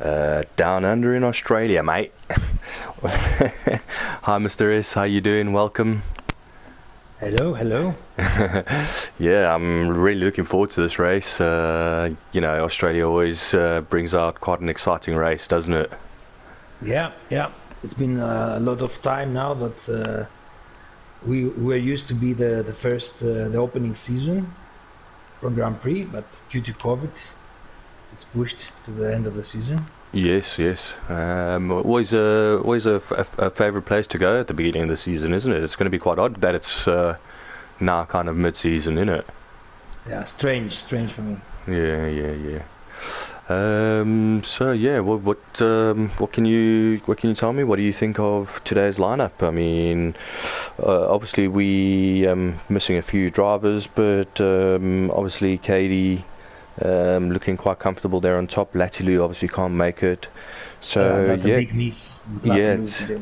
Down under in Australia, mate. Hi, Mr. S. How you doing? Welcome. Hello, hello. Yeah, I'm really looking forward to this race. Australia always brings out quite an exciting race, doesn't it? Yeah, yeah. It's been a lot of time now that we were used to be the opening season for Grand Prix, but due to COVID, it's pushed to the end of the season. Yes, yes. Always a favourite place to go at the beginning of the season, isn't it? It's going to be quite odd that it's now kind of mid-season, isn't it? Yeah, strange for me. Yeah, yeah, yeah. So yeah, what can you tell me? What do you think of today's lineup? I mean, obviously we missing a few drivers, but obviously Katie looking quite comfortable there on top. Latilu obviously can't make it, so That's a yeah, big miss with yeah, Latilu today.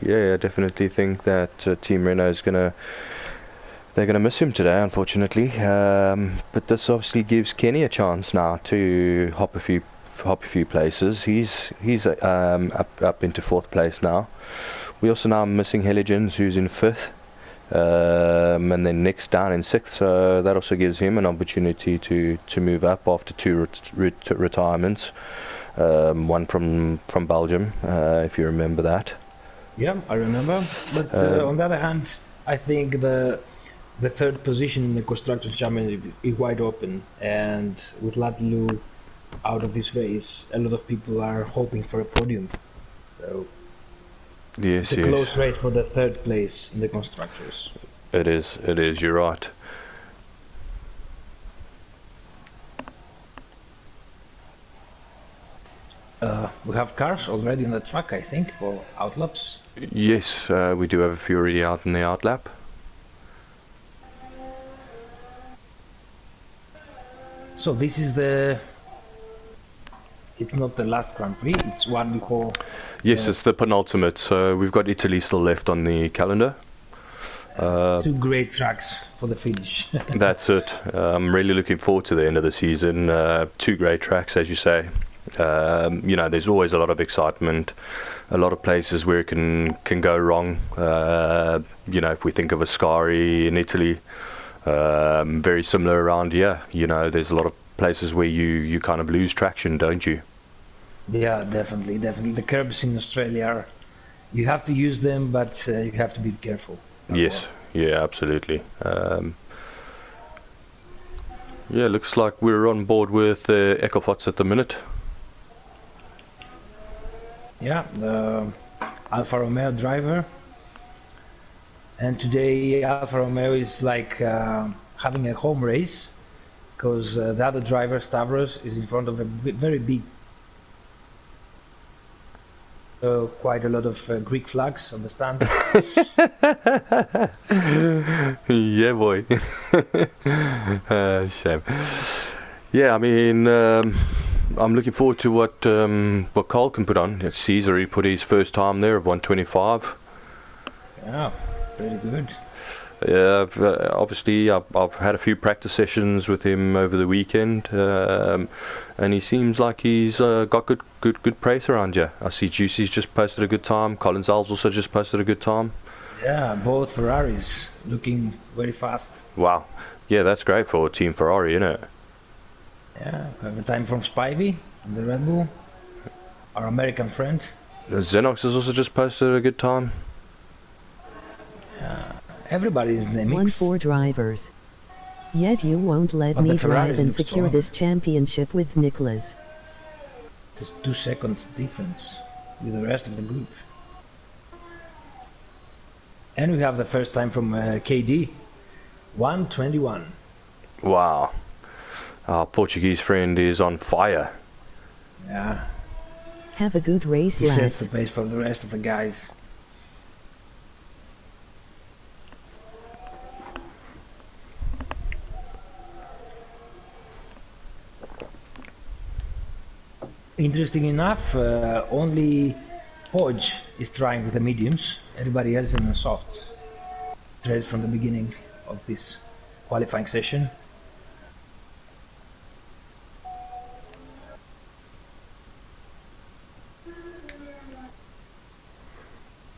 yeah. I definitely think that Team Renault is gonna. They're going to miss him today, unfortunately. But this obviously gives Kenny a chance now to hop a few places. He's up into fourth place now. We also now missing Helligins, who's in fifth, and then Nick's down in sixth. So that also gives him an opportunity to move up after two retirements. One from Belgium, if you remember that. Yeah, I remember. But on the other hand, I think the third position in the Constructors' Championship is wide open, and with Latilu out of this race, a lot of people are hoping for a podium. So Yes, it's a yes. close race for the third place in the Constructors. It is. It is. You're right. We have cars already on the track, I think, for outlaps. Yes, we do have a few already out in the outlap. So this is it's not the last Grand Prix, it's one before. Yes, it's the penultimate. So we've got Italy still left on the calendar. Two great tracks for the finish. That's it. I'm really looking forward to the end of the season. Two great tracks, as you say. There's always a lot of excitement, a lot of places where it can go wrong. If we think of Ascari in Italy, very similar around here. There's a lot of places where you kind of lose traction, don't you? Yeah, definitely. The curbs in Australia, you have to use them, but you have to be careful. Yes, yeah, absolutely. Yeah, looks like we're on board with Ecofots at the minute. Yeah, the Alfa Romeo driver. And today Alfa Romeo is like having a home race because the other driver, Stavros, is in front of a very big, quite a lot of Greek flags on the stand. Yeah, boy. Shame. Yeah, I mean, I'm looking forward to what Cole can put on. Caesar, he put his first time there of 125. Yeah, pretty good. Yeah, obviously I've had a few practice sessions with him over the weekend, and he seems like he's got good pace around you. I see Juicy's just posted a good time. Colin Zell's also just posted a good time. Yeah, both Ferraris looking very fast. Wow, yeah, that's great for Team Ferrari, isn't it? Yeah, we have a time from Spivey, the Red Bull, our American friend. Xenox has also just posted a good time. Everybody is in the mix. 1-4 drivers. Yet you won't let But the me Ferraris drive and look secure strong. this championship with Nicholas. There's 2 seconds difference with the rest of the group. And we have the first time from KD, 1:21. Wow, our Portuguese friend is on fire. Yeah, Have a good race, he sets the lads. pace for the rest of the guys. Interesting enough, only Podge is trying with the mediums, everybody else in the softs. Straight from the beginning of this qualifying session.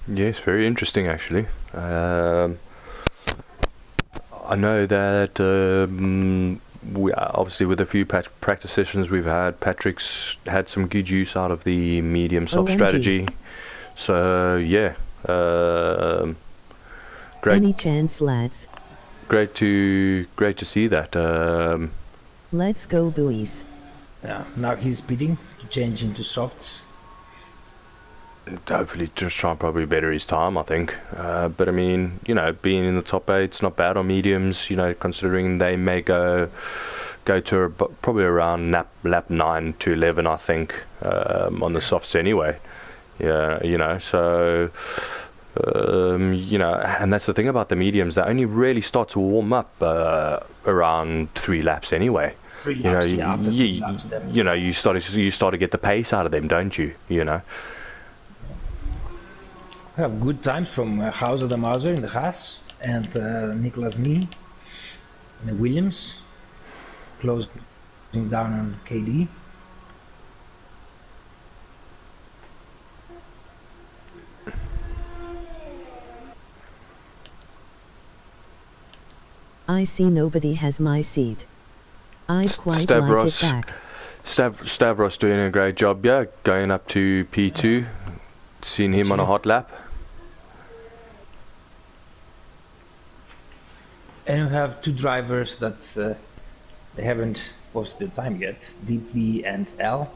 Yes, very interesting actually. I know that we obviously with a few practice sessions we've had, Patrick's had some good use out of the medium soft OMG. strategy. So yeah, great, Any chance, lads? great to see that. Let's go, buoys. Yeah, now he's speeding to change into softs. Hopefully, just try and probably better his time, I think. But I mean, you know, being in the top 8's not bad on mediums. You know, considering they may go to probably around lap 9 to 11, I think, on the softs anyway. Yeah, you know, so you know, and that's the thing about the mediums. They only really start to warm up around 3 laps anyway. 3 You know, laps, yeah, after 3 laps, definitely. you know, you start to get the pace out of them, don't you? You know. We have good times from Hauser de Mauser in the Haas and Nicolas Nee in the Williams, closing down on KD. I see nobody has my seat. I'd quite Stavros. like it back. Stavros doing a great job, yeah, going up to P2. Seen him on a hot lap. And we have 2 drivers that they haven't posted the time yet, Deep V and L.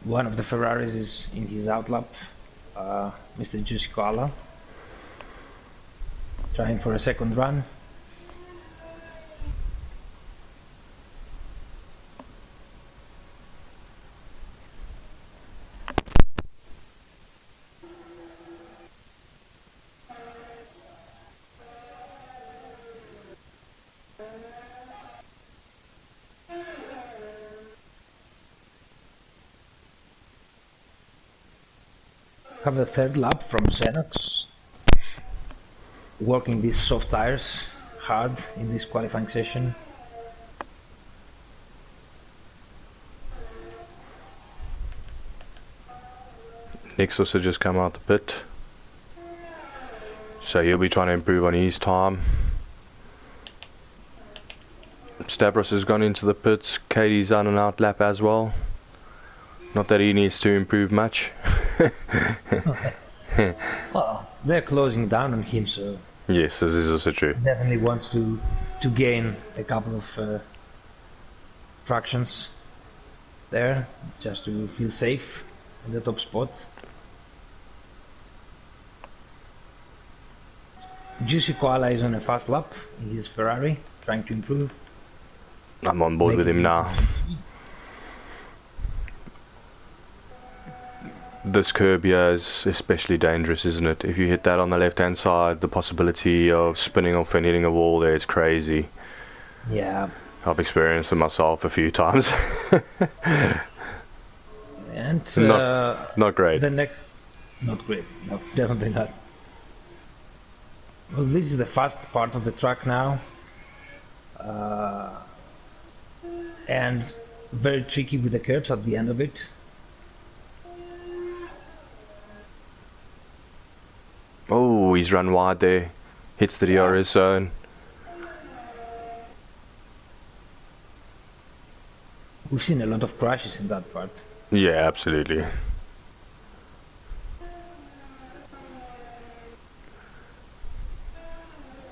One of the Ferraris is in his outlap, Mr. Giusicoala, trying for a second run. Have a third lap from Xenox, working these soft tires hard in this qualifying session. Nick's also just come out the pit, so he'll be trying to improve on his time. Stavros has gone into the pits. Katie's on an out lap as well. Not that he needs to improve much. Well, they're closing down on him, so Yes, this is also true. definitely wants to gain a couple of fractions there, just to feel safe in the top spot. Juicy Koala is on a fast lap in his Ferrari, trying to improve. I'm on board with him now. This curb here is especially dangerous, isn't it? If you hit that on the left hand side, the possibility of spinning off and hitting a wall there is crazy. Yeah. I've experienced it myself a few times. And not great. Not great. No, definitely not. Well, this is the fast part of the track now, and very tricky with the curbs at the end of it. Oh, he's run wide there. Hits the DRS zone. We've seen a lot of crashes in that part. Yeah, absolutely.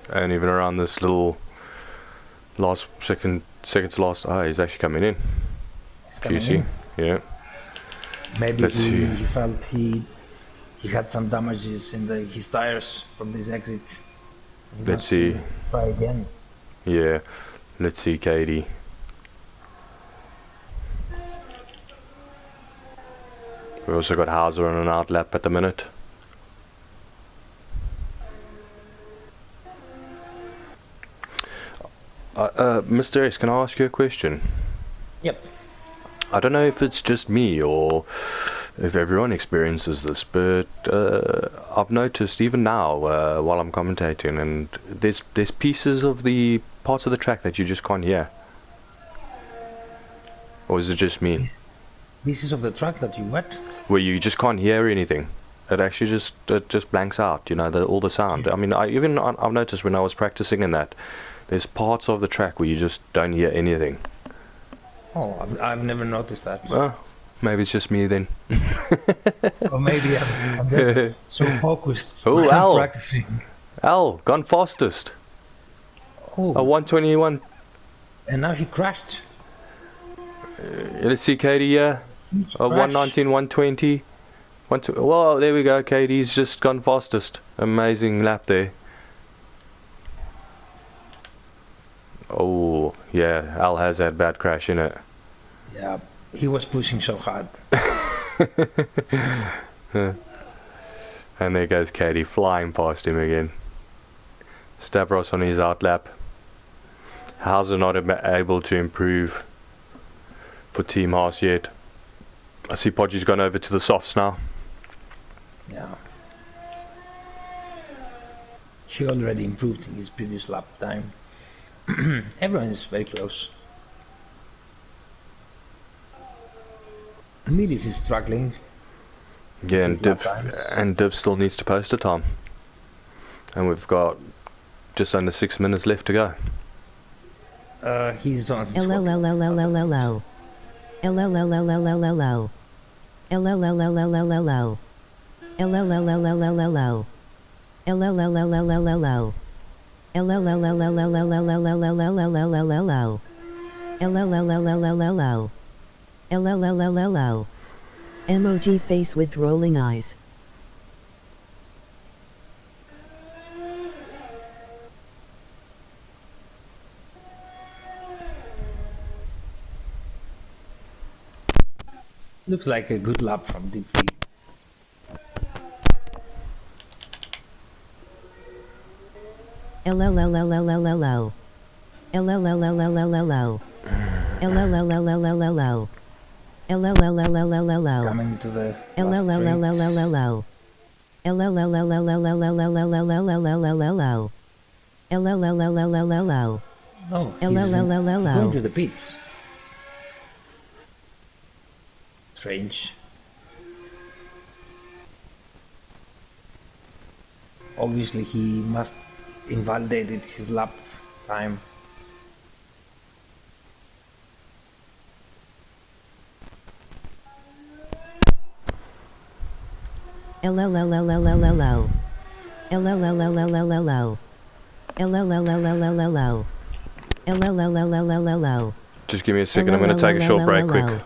And even around this little last second to last, he's actually coming in. He's coming QC, in. yeah. Maybe Let's see. he felt he had some damages in his tires from this exit. He Let's wants see. to try again. Yeah, let's see, Katie. We also got Hauser on an out lap at the minute. Mr. S, can I ask you a question? Yep. I don't know if it's just me or if everyone experiences this, but I've noticed even now while I'm commentating, and there's pieces of the parts of the track that you just can't hear. Or is it just me? Pieces of the track that you what? Where you just can't hear anything. It actually just blanks out, you know, all the sound. I mean, I've noticed when I was practicing in that, there's parts of the track where you just don't hear anything. Oh, I've never noticed that. Well, maybe it's just me then. Or maybe I'm just so focused Oh, on Al. practicing. Al, gone fastest. Oh, A 121. and now he crashed. Let's see, Katie, yeah. Huge A crash. 119, 120. Well, there we go. Katie's just gone fastest. Amazing lap there. Oh, yeah. Al has that bad crash in it. Yeah, he was pushing so hard. And there goes Katie flying past him again. Stavros on his out lap. Hauser not able to improve for Team Haas yet. I see Podgy's gone over to the softs now. Yeah. He already improved his previous lap time. Everyone is very close. Milis is struggling. Yeah, His lap times. and Div still needs to post a time. And we've got just under 6 minutes left to go. He's on his LLLLLLLL. LLLLLLLL. LLLLLLL. LLLLLLL. LLLLLLL. LLLLLLLLLLLLL. LLLLLLL. LLLLLL. Emoji face with rolling eyes. Looks like a good lap from Deep Feed. LLLLLLL. LLLLLLL. LLLLLLL. LLLLLLL. Coming to the last LLLLLLL. LLLLLLLLLLLL. LLLLLLL. Oh, he's LLLLLL. going to the pits. Strange. Obviously he must invalidated his lap time. LLLLLLL. LLLLLLL. LLLLLLL. LLLLLLL. Just give me a second, I'm going to take a short break quick.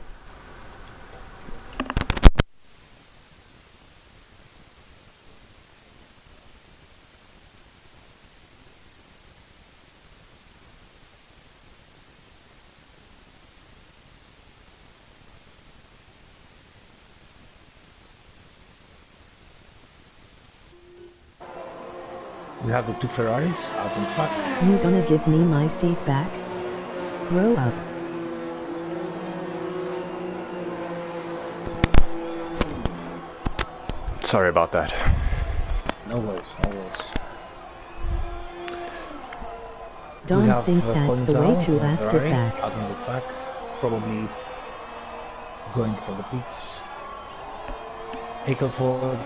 We have the two Ferraris out on track. You gonna give me my seat back? Grow up. Sorry about that. No worries, no worries. We Don't have think that's the way Colinzao to on ask it Ferrari back. out on the track, probably going for the pits. Eichelford,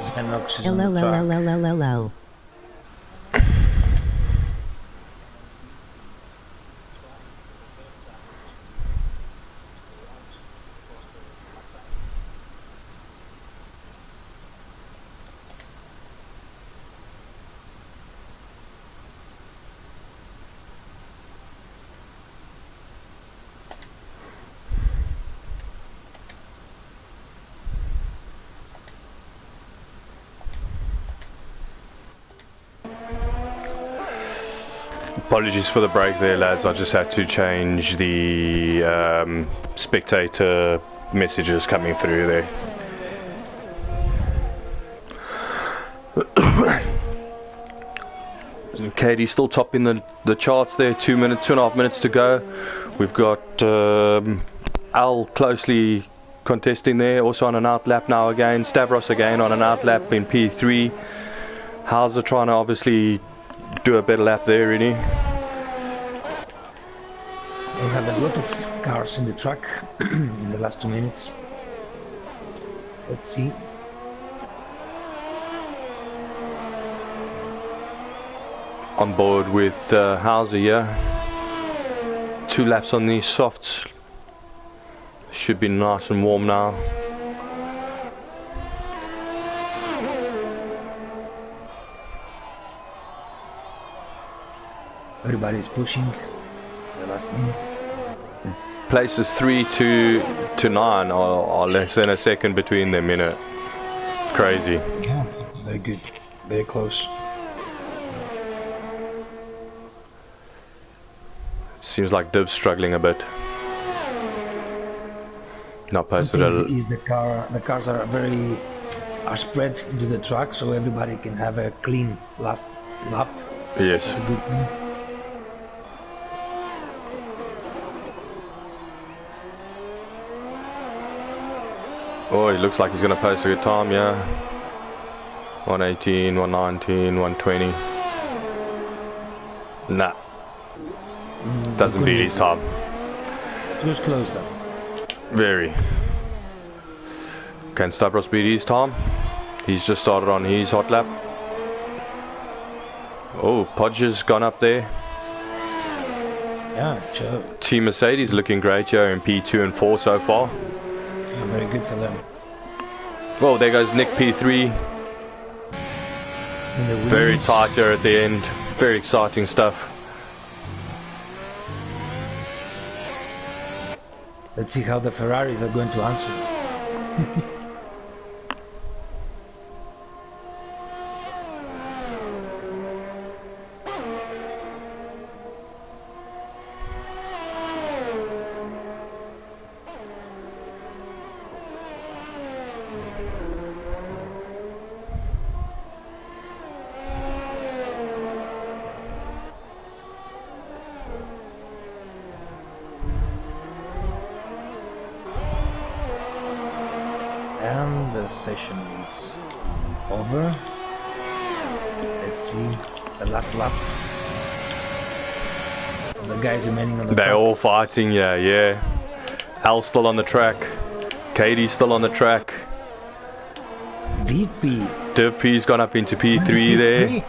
Xenox is on the track. LLLLLLL. Apologies for the break there, lads. I just had to change the spectator messages coming through there. Katie's still topping the charts there. 2 minutes, 2.5 minutes to go. We've got Al closely contesting there, also on an outlap now again. Stavros again on an outlap in P3. Hauser trying to obviously do a better lap there, really. We have a lot of cars in the track in the last 2 minutes. Let's see. On board with Hauser here. 2 laps on these softs. Should be nice and warm now. Everybody's pushing the last minute. Places 3 to 9 are less than a second between them, you know. Crazy. Yeah, very good. Very close. Seems like Div's struggling a bit. Not posted a... Is the cars are spread into the track, so everybody can have a clean last lap. Yes. That's a good thing. Oh, he looks like he's going to post a good time, yeah. 118, 119, 120. Nah. Doesn't beat his time. It was closer. Very. Can Stavros beat his time? He's just started on his hot lap. Oh, Podge's gone up there. Yeah, sure. Team Mercedes looking great here in P2 and 4 so far. Yeah, very good for them. Well, there goes Nick P3. Very tight here at the end. Very exciting stuff. Let's see how the Ferraris are going to answer. And the session is over. Let's see the last lap. The guys remaining on the track. They're all fighting, yeah. Al's still on the track. Katie's still on the track. Div P's gone up into P3 there.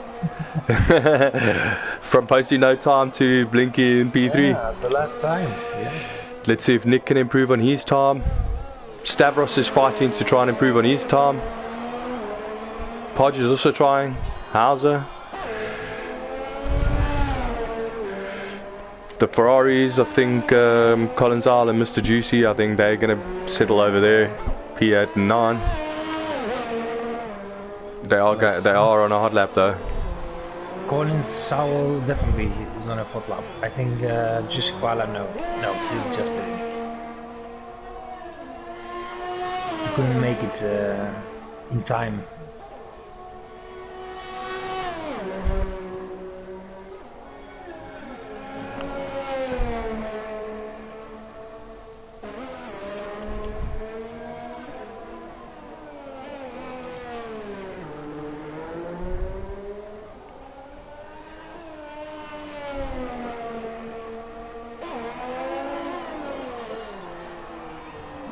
From posting no time to blinky in P3. Yeah, the last time. Yeah. Let's see if Nick can improve on his time. Stavros is fighting to try and improve on his time. Podge is also trying. Hauser. The Ferraris, I think Collins Isle and Mr. Juicy, I think they're going to settle over there. P8 and 9. They are on a hot lap though. Collins Sowell definitely is on a hot lap. I think just Kuala, no, he's just kidding. He couldn't make it in time.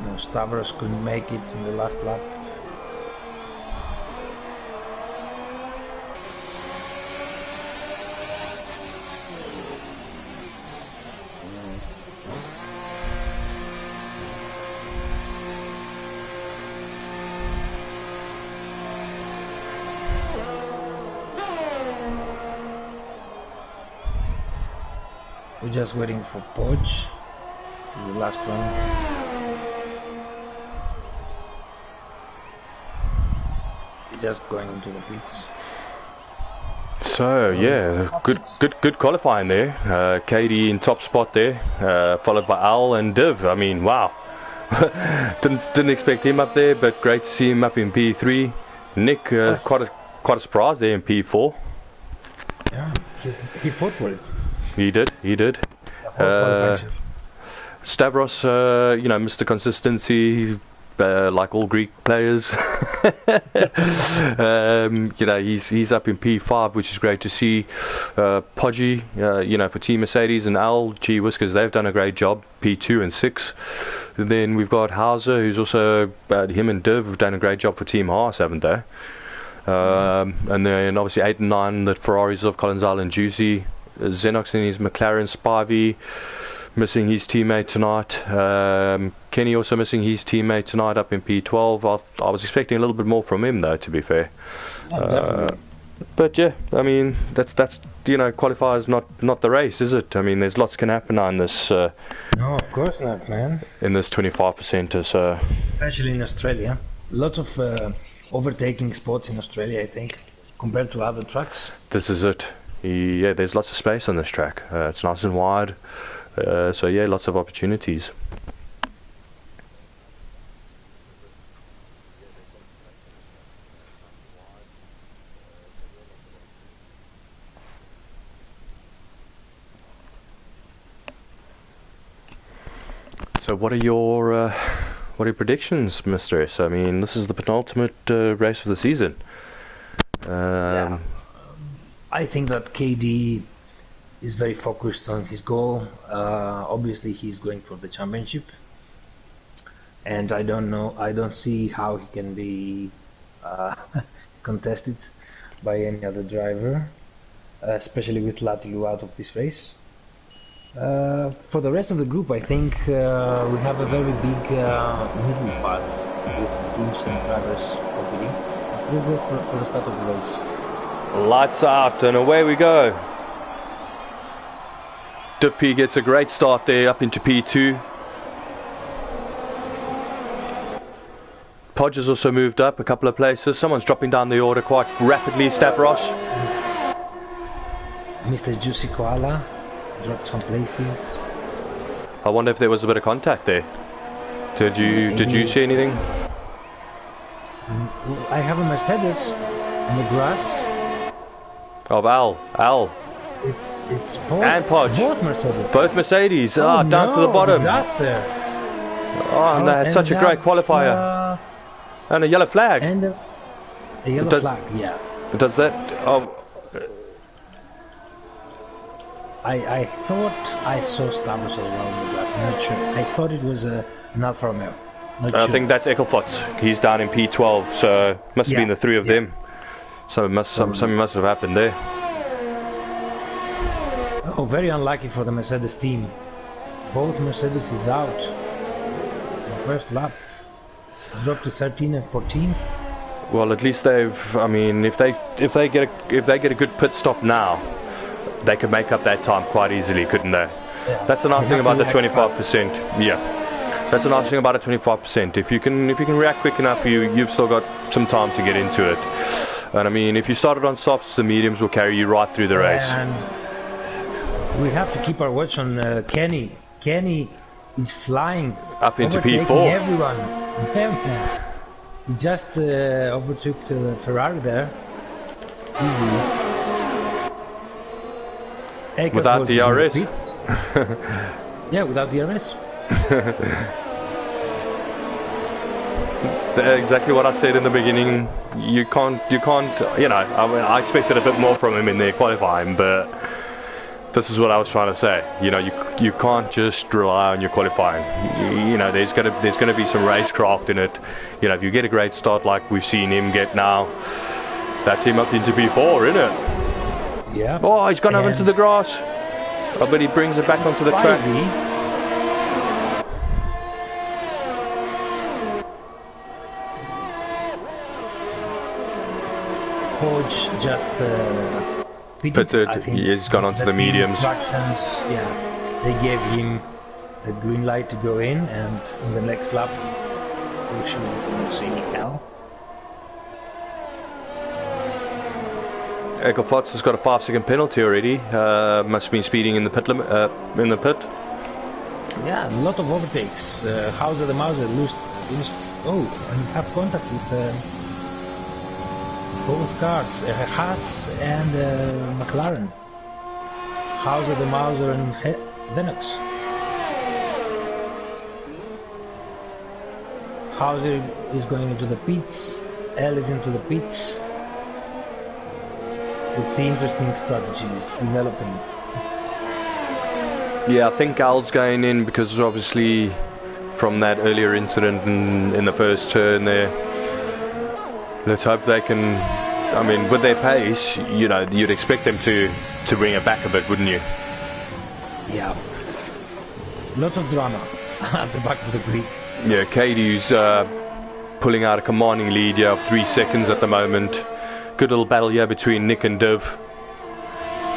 No, Stavros couldn't make it in the last lap. We're just waiting for Podge. This is the last one. Just going into the pits. So yeah, good qualifying there. Katie in top spot there, followed by Al and Div. I mean, wow. didn't expect him up there, but great to see him up in P3. Nick, quite a surprise there in P4. Yeah, he fought for it. He did. Stavros, Mr. Consistency, like all Greek players. You know, he's up in P5, which is great to see. Poggi, you know, for Team Mercedes, and Al, gee whiskers, they've done a great job, P2 and 6. And then we've got Hauser, who's also, him and Div have done a great job for Team Haas, haven't they? And then obviously 8 and 9, the Ferraris of Collinsall and Juicy. Xenox in his McLaren, Spivey missing his teammate tonight. Kenny also missing his teammate tonight up in P12. I was expecting a little bit more from him though, to be fair. But yeah, I mean that's you know, qualifiers not the race, is it? I mean, there's lots can happen on this. No, of course not, man. In this 25%, so especially in Australia, lots of overtaking spots in Australia, I think, compared to other tracks. This is it. Yeah, there's lots of space on this track. It's nice and wide. So yeah, lots of opportunities. So what are your predictions, Mr. S? I mean, this is the penultimate race of the season. Yeah. I think that KD is very focused on his goal. Obviously, he's going for the championship, and I don't see how he can be contested by any other driver, especially with Latilu out of this race. For the rest of the group, I think we have a very big middle part with teams and drivers competing. We'll go for the start of the race. Lights out and away we go. Duffy gets a great start there up into P2. Podge has also moved up a couple of places. Someone's dropping down the order quite rapidly. Stavros. Mr. Juicy Koala dropped some places. I wonder if there was a bit of contact there. Did you see anything? I have a Mercedes on the grass. Of Al. It's both, and Podge. Both Mercedes. Both Mercedes. Oh, down to the bottom. Disaster. Oh, and they had such a great qualifier. And a yellow flag. And a yellow flag, yeah. Does that... Oh, I thought I saw Stavros around the grass. I'm not sure. I thought it was an Alfa Romeo. I think that's Ecclefort. He's down in P12, so must have been the three of them. Something must have happened there. Oh, very unlucky for the Mercedes team. Both Mercedes is out. The first lap dropped to 13 and 14. Well, at least they've. I mean, if they get a good pit stop now, they could make up that time quite easily, couldn't they? Yeah. That's the nice thing about the 25%. Yeah, that's the nice thing about the 25%. If you can react quick enough, you've still got some time to get into it. And I mean, if you started on softs, the mediums will carry you right through the race. And we have to keep our watch on Kenny. Kenny is flying up into P4. Everyone. He just overtook Ferrari there. Easy. Without DRS. Yeah, without DRS. Exactly what I said in the beginning. You can't. You know, I mean, I expected a bit more from him in their qualifying, but this is what I was trying to say. You know, you can't just rely on your qualifying. You know, there's gonna be some racecraft in it. You know, if you get a great start like we've seen him get now, that's him up into P4, isn't it? Yeah. Oh, he's gone over into the grass. I bet he brings it back onto the track. Hodge just pitted. I think He's gone onto the mediums. Yeah, they gave him the green light to go in, and in the next lap we should see Nickel. Ecclefort has got a 5-second penalty already. Must have been speeding in the pit limit. In the pit. Yeah, a lot of overtakes. Hauser the Mauser lost. Oh, and have contact with both cars, Haas and McLaren. Hauser the Mauser and Xenox. Hauser is going into the pits. L is into the pits. We see interesting strategies developing. Yeah, I think Al's going in because obviously from that earlier incident in the first turn there. Let's hope they can. I mean, with their pace, you know, you'd expect them to bring it back a bit, wouldn't you? Yeah. Lots of drama at the back of the grid. Yeah, Katie's pulling out a commanding lead here of 3 seconds at the moment. Good little battle here between Nick and Div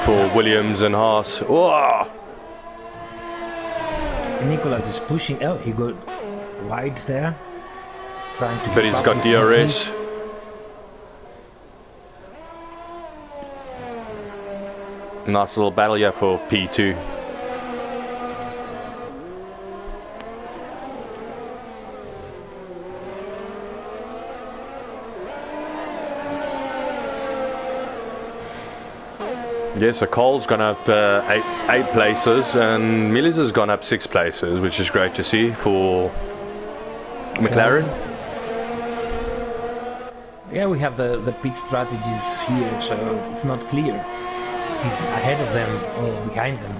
for Williams and Haas. Whoa! Nicholas is pushing. Oh, he got wide there. Trying to. But he's got DRS. Nice little battle here for P2. Yeah, so Cole's gone up eight places and Mills has gone up 6 places, which is great to see for McLaren. Yeah, we have the pit strategies here, so it's not clear if he's ahead of them or behind them.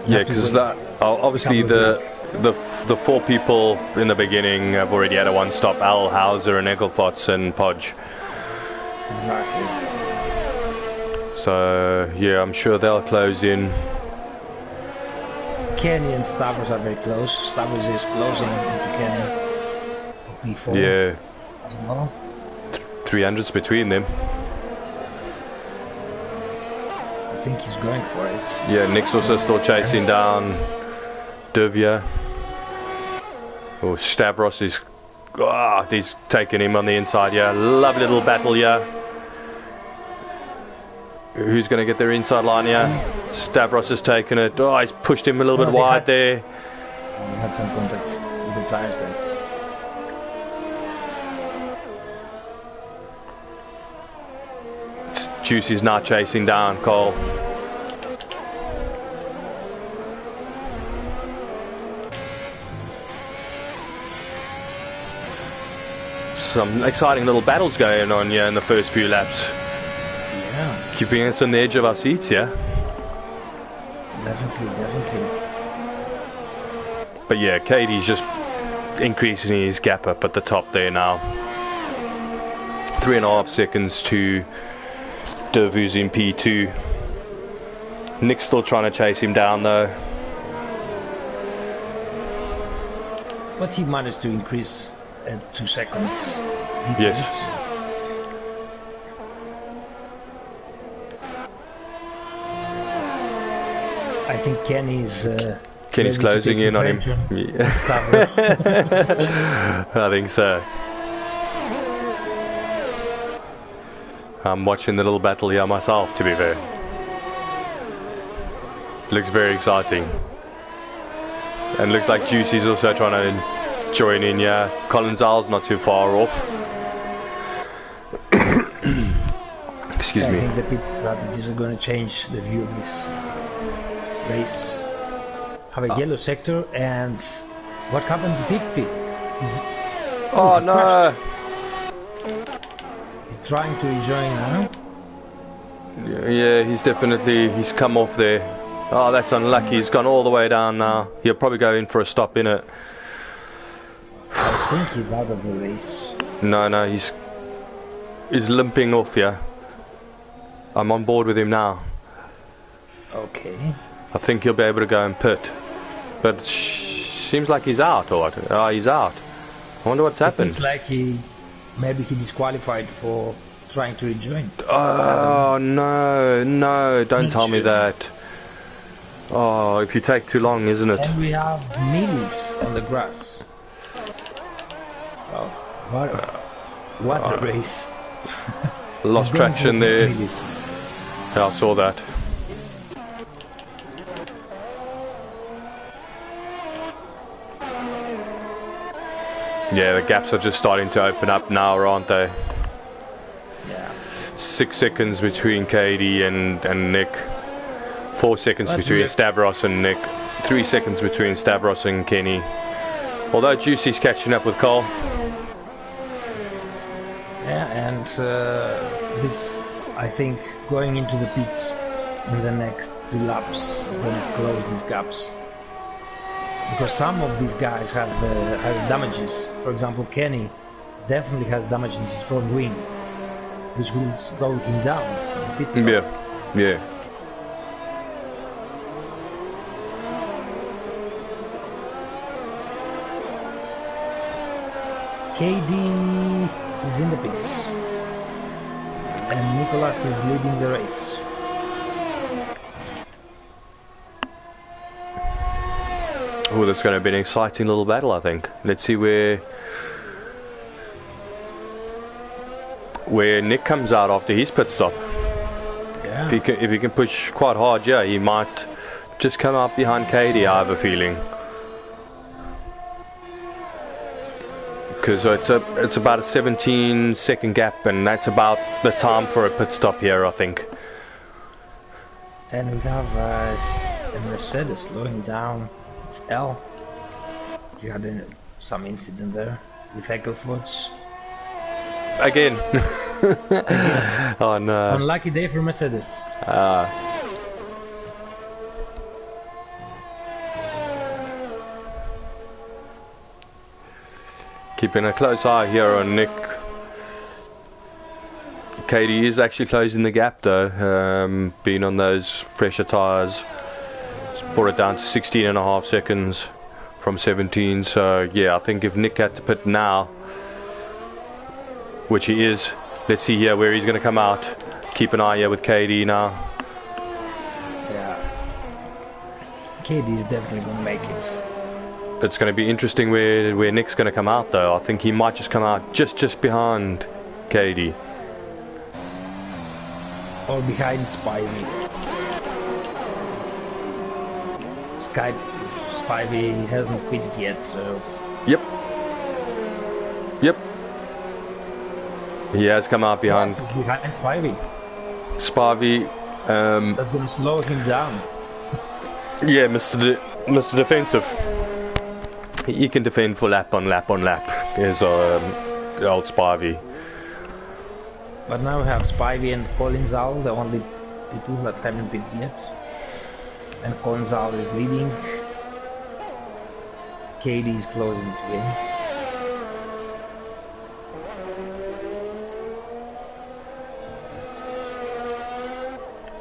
Yeah, because obviously the 4 people in the beginning have already had a one-stop: Al, Hauser, and Egelfots and Podge. Exactly. So yeah, I'm sure they'll close in. Kenny and Stavros are very close. Stavros is closing into Kenny for P4. Yeah, As well. 300s between them. I think he's going for it. Yeah, Nick's also still chasing down Duvia. Oh, Stavros is... he's taking him on the inside, yeah. Lovely little battle, yeah. Who's going to get their inside line here? Stavros has taken it. Oh, he's pushed him a little bit wide there. He had some contact with the tires there. Juicy's not chasing down Cole. Some exciting little battles going on here in the first few laps. Yeah. Keeping us on the edge of our seats, yeah? Definitely. But yeah, Katie's just increasing his gap up at the top there now. 3.5 seconds to Div, who's in P2. Nick's still trying to chase him down though. But he managed to increase 2 seconds. Difference. Yes. I think Kenny's closing in on him. Yeah. I think so. I'm watching the little battle here myself, to be fair. Looks very exciting. And looks like Juicy's also trying to join in, yeah. Collins Isle's not too far off. Excuse me. I think the pit strategies are going to change the view of this race. Have a yellow sector, and what happened to Tickfit? Oh no! He's trying to rejoin now. Yeah, he's come off there. Oh, that's unlucky. He's gone all the way down now. He'll probably go in for a stop in it. I think he's out of the race. No, he's limping off here. I'm on board with him now. Okay. I think he'll be able to go and pit. But seems like he's out, or what? Oh, he's out. I wonder what's happened. Seems like maybe he disqualified for trying to rejoin. Oh, no, don't tell me that. Oh, if you take too long, isn't it? And we have Mills on the grass. Oh, what a race. Lost traction there. Yeah, I saw that. Yeah, the gaps are just starting to open up now, aren't they? Yeah. 6 seconds between Katie and Nick. 4 seconds between Stavros and Nick. 3 seconds between Stavros and Kenny. Although Juicy's catching up with Cole. Yeah, and this, I think, going into the pits in the next 2 laps is going to close these gaps. Because some of these guys have damages. For example, Kenny definitely has damage in his front wing, which will slow him down in the pit stop. Yeah. KD is in the pits, and Nicholas is leading the race. Oh, that's going to be an exciting little battle, I think. Let's see where Nick comes out after his pit stop. Yeah. If he can push quite hard, yeah, he might just come out behind Katie, I have a feeling. Because it's about a 17-second gap, and that's about the time for a pit stop here, I think. And we have a Mercedes slowing down. It's L. You had some incident there with Eccleford's. Again. Oh no. Unlucky day for Mercedes. Keeping a close eye here on Nick. Katie is actually closing the gap though, being on those fresher tyres. Brought it down to 16.5 seconds from 17, so yeah, I think if Nick had to pit now, which he is, let's see here where he's going to come out. Keep an eye here with KD now. Yeah. KD is definitely going to make it. It's going to be interesting where Nick's going to come out though. I think he might just come out just behind KD. Or behind Spivey. Spivey hasn't pitted yet, so... Yep. He has come out behind... Yeah, he's behind Spivey. Spivey. That's going to slow him down. Yeah, Mr. Defensive. He can defend for lap on lap on lap. There's the old Spivey. But now we have Spivey and Colin Zal, the only people that haven't pitted yet. And Colin Zal is leading. KD is closing to him.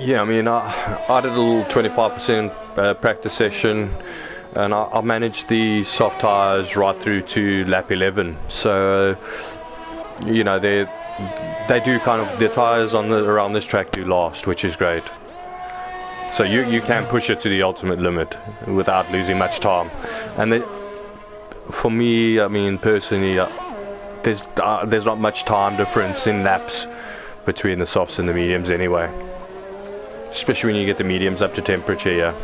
Yeah, I mean, I did a little 25% practice session, and I managed the soft tyres right through to lap 11. So, you know, they do kind of, the tyres around this track do last, which is great. So you can push it to the ultimate limit without losing much time. And for me, I mean, personally, there's not much time difference in laps between the softs and the mediums anyway. Especially when you get the mediums up to temperature, yeah.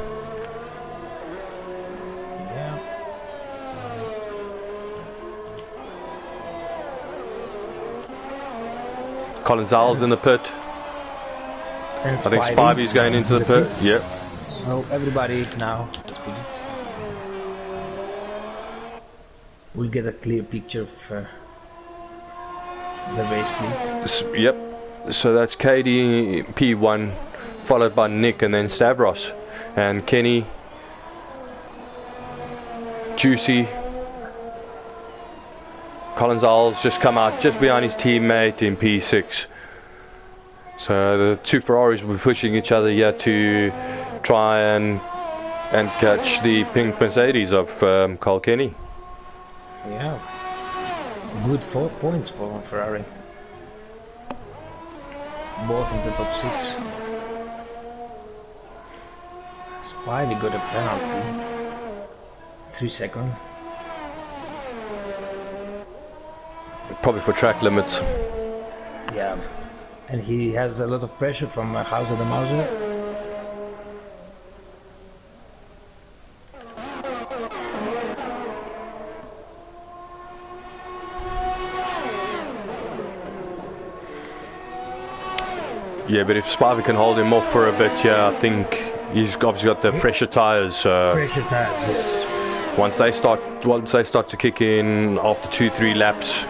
Yeah. Colin Zal's in the pit. And I think Spivey's going into the pit. Yep. So everybody now has put it. We'll get a clear picture of the race fleet. Yep. So that's KD P1, followed by Nick, and then Stavros and Kenny, Juicy. Colin Zal's just come out just behind his teammate in P6. So the two Ferraris will be pushing each other here to try and catch the pink Mercedes of Carl Kenny. Yeah, good 4 points for Ferrari. Both in the top 6. Spivey got a penalty. 3 seconds. Probably for track limits. Yeah. And he has a lot of pressure from House of the Mauser. Yeah, but if Spivey can hold him off for a bit, yeah, I think he's obviously got the fresher tyres. Fresher tyres, yes. Once they start to kick in after 2-3 laps,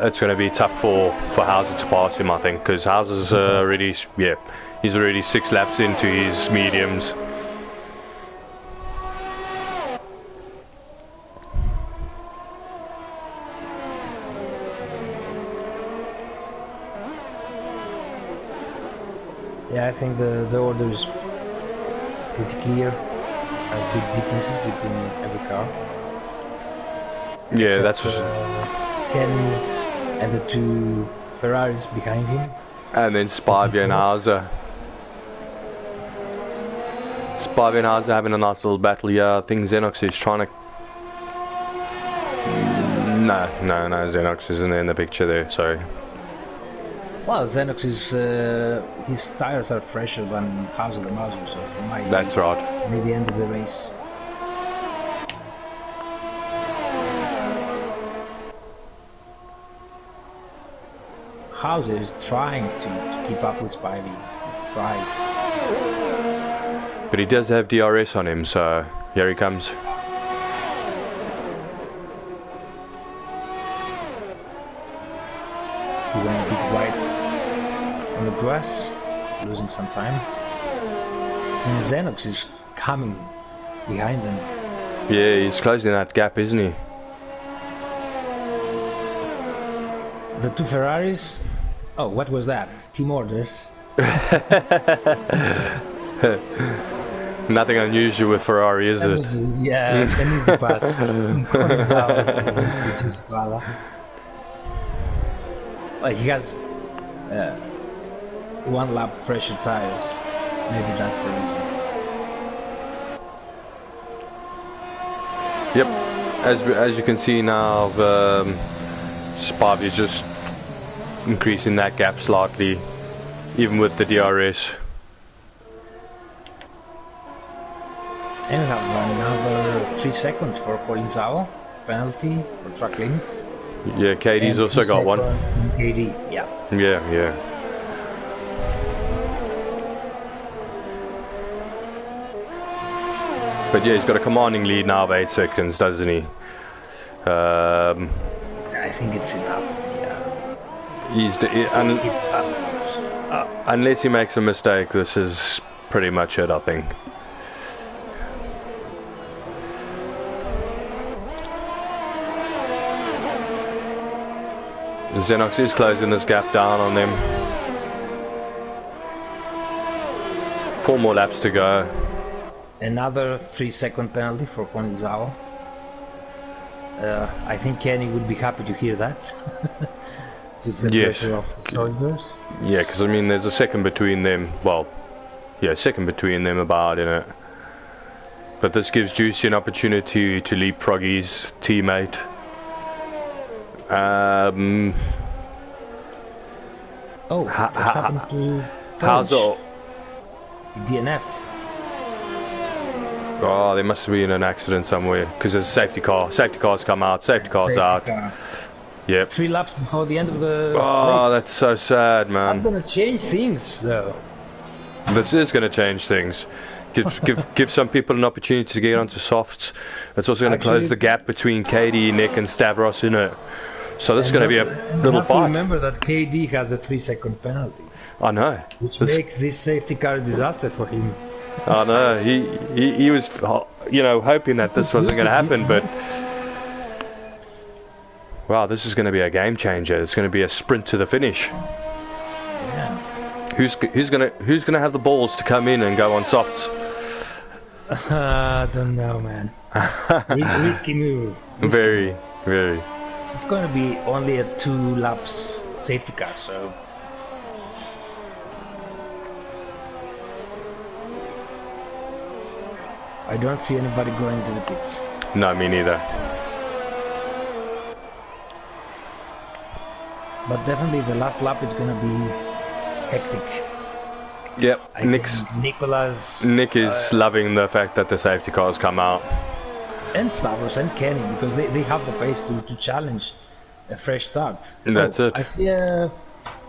it's going to be tough for Hauser to pass him, I think, because Hauser's already, yeah, he's already 6 laps into his mediums. Yeah, I think the order is pretty clear. Big differences between every car. Yeah, Except, that's what. Kenny and the 2 Ferraris behind him. And then Spivey and Hauser. Spivey and Hauser having a nice little battle here. I think Xenox is trying to. No, Xenox isn't in the picture there, sorry. Well, Xenox is his tires are fresher than Hauser the Mauser, so it might That's be right. near the end of the race. Hauser is trying to keep up with Spivey. He tries. But he does have DRS on him, so here he comes. He went a bit wide on the grass, losing some time. And Xenox is coming behind them. Yeah, he's closing that gap, isn't he? The 2 Ferraris. Oh, what was that? Team orders. Nothing unusual with Ferrari, is it? Yeah, an easy pass. Comes out, which is Bala. Well, he has 1 lap fresher tires. Maybe that's the reason. Yep. As you can see now, Spivey is just increasing that gap slightly, even with the DRS. And we have another 3 seconds for Colinzao penalty for track limits. Yeah, KD's also got one. KD, yeah. Yeah. But yeah, he's got a commanding lead now of 8 seconds, doesn't he? I think it's enough. Unless he makes a mistake, this is pretty much it, I think. Xenox is closing this gap down on them. 4 more laps to go. Another 3-second penalty for Colinzao. I think Kenny would be happy to hear that. Just the pressure of the shoulders. Yeah, because I mean, there's a second between them. Well, yeah, second between them about in it. But this gives Juicy an opportunity to leapfrog his teammate. What happened to how's it? He DNF'd. Oh, there must have been an accident somewhere because there's a safety car. Safety car's come out. Safety car's out. Yep. 3 laps before the end of the race. That's so sad, man. I'm gonna change things, though. This is gonna change things. Give some people an opportunity to get onto softs. It's also gonna close the gap between KD, Nick, and Stavros in it. So this is gonna be a little fight. Remember that KD has a 3-second penalty. I know. Which makes this safety car a disaster for him. I know. He was, hoping that this wasn't going to happen, but wow, this is going to be a game changer. It's going to be a sprint to the finish. Yeah. Who's gonna have the balls to come in and go on softs? I don't know, man. Risky move. Very. It's going to be only a 2 laps safety car, so. I don't see anybody going to the pits. No, me neither. But definitely the last lap is going to be hectic. Yep, Nick is loving the fact that the safety cars come out. And Stavros and Kenny, because they have the pace to challenge a fresh start. That's it.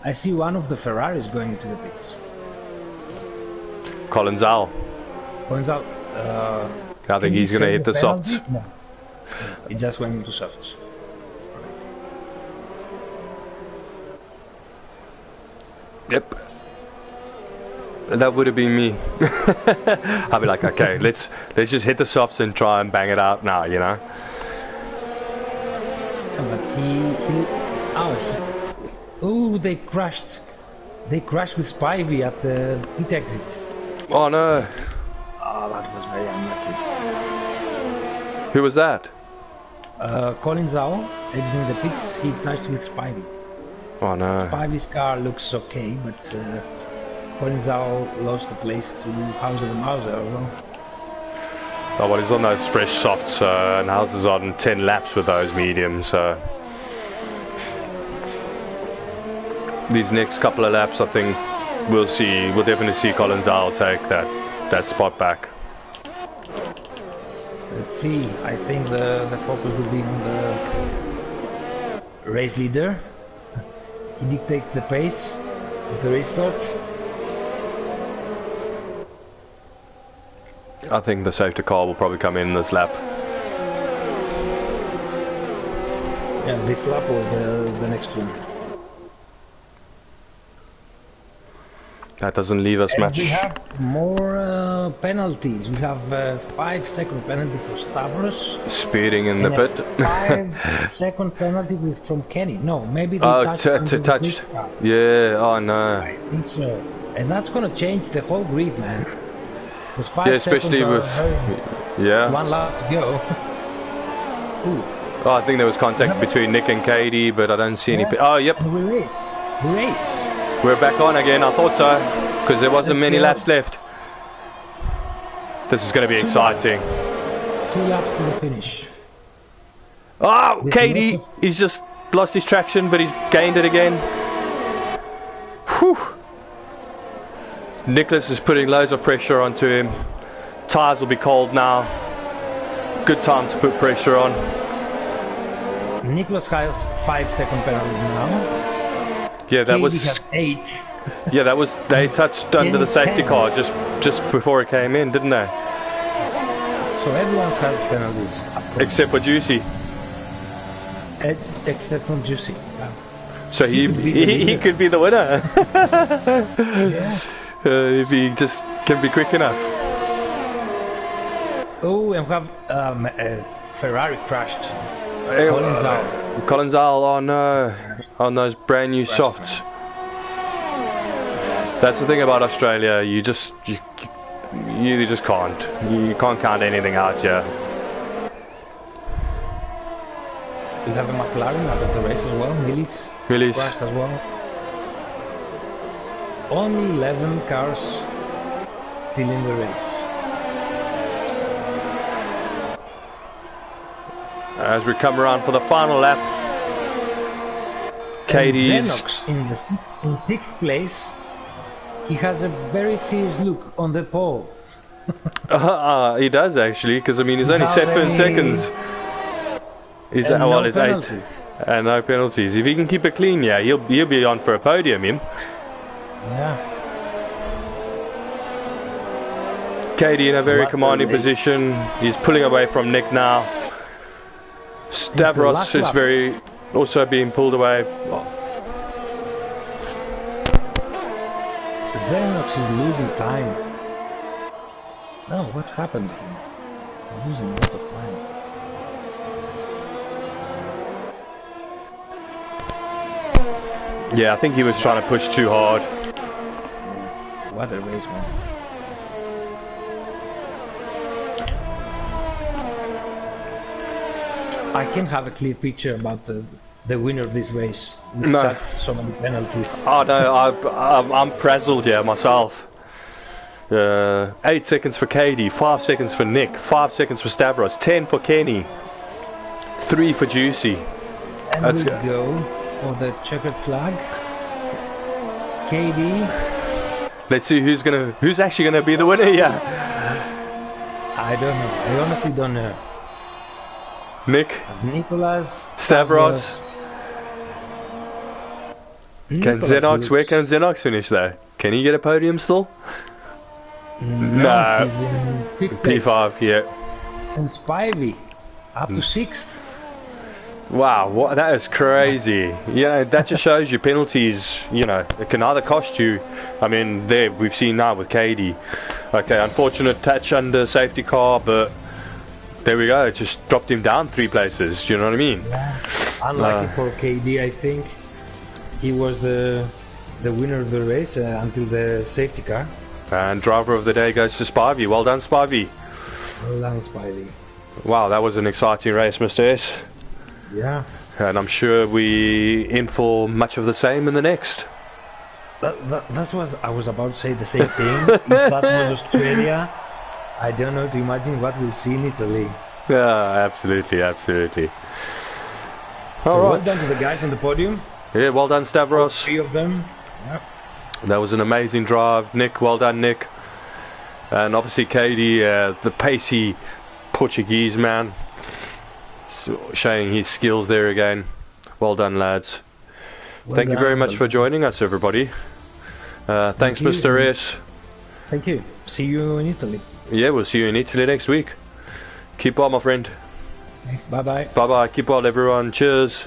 I see one of the Ferraris going into the pits. Colinzao. Colinzao, I think he's going to hit the softs. No. He just went into softs. Yep. That would have been me. I'd be like, okay, let's just hit the softs and try and bang it out now, you know. But oh, they crashed. They crashed with Spivey at the pit exit. Oh no. Oh, that was very unlucky. Who was that? Colin Zhao exiting the pits. He touched with Spivey. Oh no. Spivey's car looks okay, but Colin Zhao lost the place to Hauser the Mauser as well. Oh well, he's on those fresh softs, and Houses on 10 laps with those mediums, so these next couple of laps, I think we'll definitely see Colin Zhao take that spot back. Let's see. I think the focus will be on the race leader. He dictates the pace of the restart. I think the safety car will probably come in this lap. Yeah, this lap or the next one. That doesn't leave us And much. we have more penalties. We have 5-second penalty for Stavros. Speeding in the pit. 5-second penalty from Kenny. No, maybe they Oh, touched. Yeah, oh no. I think so. And that's gonna change the whole grid, man. Because 5 Yeah, especially seconds with are one lap to go. Ooh. Oh, I think there was contact between Nick and Katie, but I don't see any. Oh, yep. And we race. We're back on again. I thought so, because there wasn't many laps left. This is going to be exciting. 2 laps to the finish. Oh, Katie, he's just lost his traction, but he's gained it again. Whew. Nicholas is putting loads of pressure onto him. Tyres will be cold now. Good time to put pressure on. Nicholas has 5-second penalty now. Yeah, that Katie was. has 8. Yeah, that was. They touched under the safety car just before it came in, didn't they? So everyone has penalties. Except for Juicy. Except from Juicy. Yeah. So he could be the winner. Yeah. If he just can be quick enough. Oh, and we have Ferrari crashed. Colin Zhao, oh no, on those brand new softs. That's the thing about Australia, you just can't. You can't count anything out here. We have a McLaren out of the race as well, Millie's crashed as well. Only 11 cars still in the race. As we come around for the final lap, Katie's Xenox in 6th place. He has a very serious look on the pole. he does actually, because I mean he's only 7 seconds. He's well, it's 8 and no penalties. If he can keep it clean, yeah, he'll be on for a podium, him. Yeah. Katie in a very commanding position. He's pulling away from Nick now. Stavros is also being pulled away. Xenox is losing time. No, what happened? He's losing a lot of time. Yeah, I think he was trying to push too hard. What a race, man. I can't have a clear picture about the winner of this race. No. So many penalties. Oh no, I'm frazzled here myself. 8 seconds for Katie, 5 seconds for Nick, 5 seconds for Stavros, 10 for Kenny, 3 for Juicy. And Let's we go for the checkered flag. Katie. Let's see who's actually gonna be the winner here. I don't know. I honestly don't know. Nick, Nicholas, Stavros. Where can Xenox finish though? Can he get a podium still? No. He's in 5th place. P5, yeah. And Spivey, up to 6th. Wow, that is crazy. That just shows you penalties, it can either cost you. I mean, there we've seen now with KD. Okay, unfortunate touch under safety car, but there we go. It just dropped him down 3 places. Do you know what I mean? Yeah. Unlucky for KD, I think. He was the winner of the race until the safety car. And driver of the day goes to Spivey. Well done, Spivey. Well done, Spivey. Wow, that was an exciting race, Mr. S. Yeah. And I'm sure we in for much of the same in the next. That's what I was about to say, the same thing. If that was Australia, I don't know to imagine what we'll see in Italy. Yeah, absolutely. All so right. Well done to the guys on the podium. Yeah, well done, Stavros. 3 of them. Yep. That was an amazing drive. Nick, well done, Nick. And obviously Katie, the pacey Portuguese man, showing his skills there again. Well done, lads. Thank you very much for joining us, everybody. Thanks, Mr. S. Thank you. See you in Italy. Yeah, we'll see you in Italy next week. Keep well, my friend. Bye-bye. Bye-bye. Keep well, everyone. Cheers.